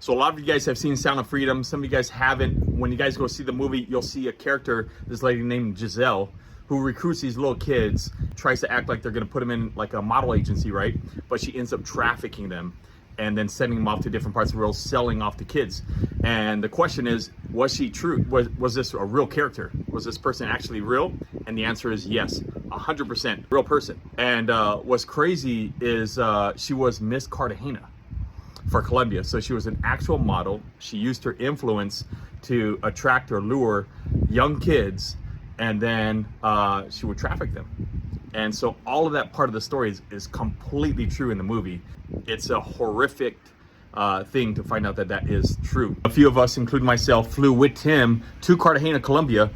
So a lot of you guys have seen Sound of Freedom. Some of you guys haven't. When you guys go see the movie, you'll see a character, this lady named Giselle, who recruits these little kids, tries to act like they're gonna put them in like a model agency, right? But she ends up trafficking them and then sending them off to different parts of the world, selling off the kids. And the question is, was she true? Was this a real character? Was this person actually real? And the answer is yes, 100% real person. And what's crazy is she was Miss Cartagena for Colombia. So she was an actual model. She used her influence to attract or lure young kids, and then she would traffic them. And so all of that part of the story is completely true in the movie. It's a horrific thing to find out that that is true. A few of us, including myself, flew with Tim to Cartagena, Colombia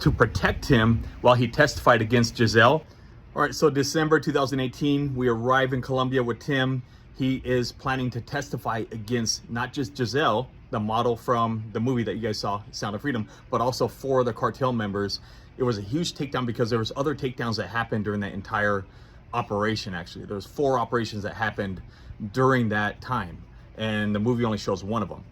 to protect him while he testified against Giselle. All right, so December 2018, we arrive in Colombia with Tim. He is planning to testify against not just Giselle, the model from the movie that you guys saw, Sound of Freedom, but also 4 of the cartel members. It was a huge takedown because there was other takedowns that happened during that entire operation. Actually, there was 4 operations that happened during that time, and the movie only shows 1 of them.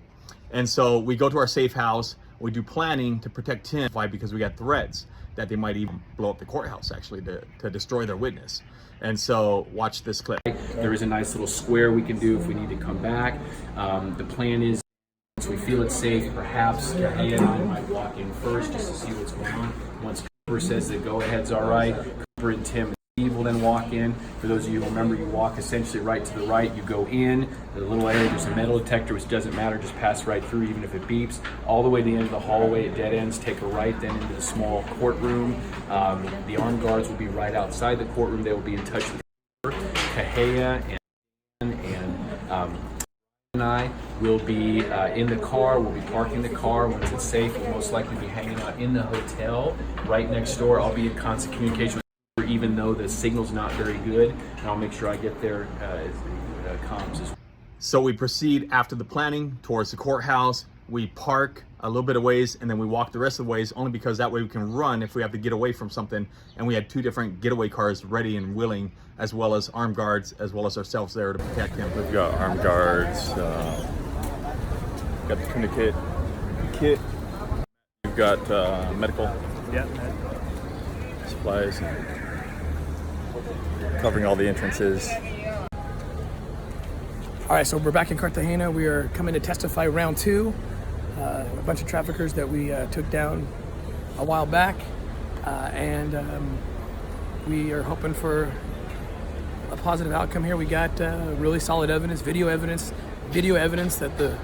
And so we go to our safe house. We do planning to protect Tim. Why? Because we got threats that they might even blow up the courthouse, actually, to destroy their witness. And so watch this clip. There is a nice little square we can do if we need to come back. The plan is, once we feel it's safe, perhaps Kaheakamauu and I might walk in first just to see what's going on. Once Cooper says the go-ahead's all right, Cooper and Tim and Steve will then walk in. For those of you who remember, you walk essentially right to the right. You go in, the little area, there's a metal detector, which doesn't matter, just pass right through even if it beeps. All the way to the end of the hallway, it dead ends, take a right then into the small courtroom. The armed guards will be right outside the courtroom. They will be in touch with Kaheakamauu and I will be in the car. We'll be parking the car. Once it's safe, we'll most likely be hanging out in the hotel right next door. I'll be in constant communication with her, even though the signal's not very good, and I'll make sure I get their comms as well. So we proceed after the planning towards the courthouse. We park a little bit of ways, and then we walk the rest of the ways, only because that way we can run if we have to get away from something. And we had 2 different getaway cars ready and willing, as well as armed guards, as well as ourselves there to protect him. We've got armed guards, got the tourniquet kit, we've got medical supplies, covering all the entrances. All right, so we're back in Cartagena. We are coming to testify round 2. A bunch of traffickers that we took down a while back, and we are hoping for a positive outcome here. We got really solid evidence, video evidence that the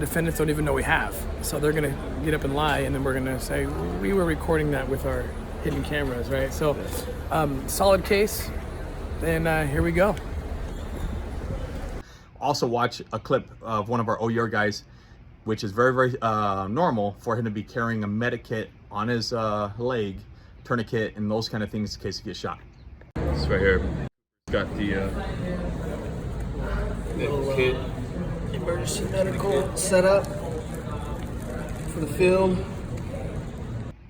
defendants don't even know we have. So they're gonna get up and lie, and then we're gonna say we were recording that with our hidden cameras, right? So solid case, and here we go. Also watch a clip of one of our OER guys, which is very, very normal for him to be carrying a medikit on his leg, tourniquet, and those kind of things in case he gets shot. This right here, got the kit. Emergency medical setup for the field.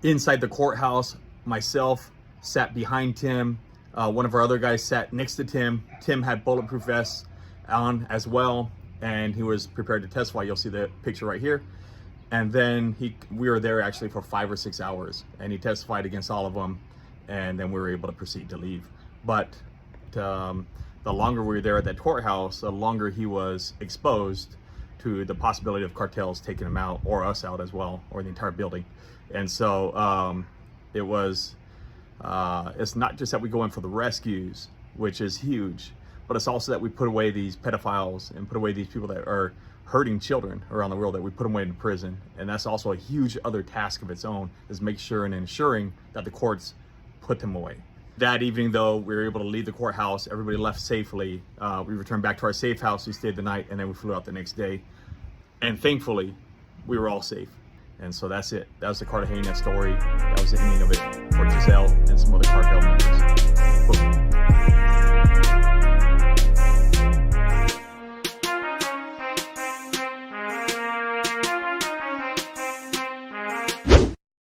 Inside the courthouse, myself sat behind Tim. One of our other guys sat next to Tim. Tim had bulletproof vests on as well, and he was prepared to testify. You'll see the picture right here. And then we were there actually for 5 or 6 hours, and he testified against all of them, and then we were able to proceed to leave. But the longer we were there at that courthouse, the longer he was exposed to the possibility of cartels taking him out, or us out as well, or the entire building. And so it was it's not just that we go in for the rescues, which is huge, but it's also that we put away these pedophiles and put away these people that are hurting children around the world, that we put them away in prison. And that's also a huge other task of its own, is make sure and ensuring that the courts put them away. That evening, though, we were able to leave the courthouse. Everybody left safely. We returned back to our safe house. We stayed the night, and then we flew out the next day. And thankfully, we were all safe. And so that's it. That was the Cartagena story. That was the ending of it for Giselle.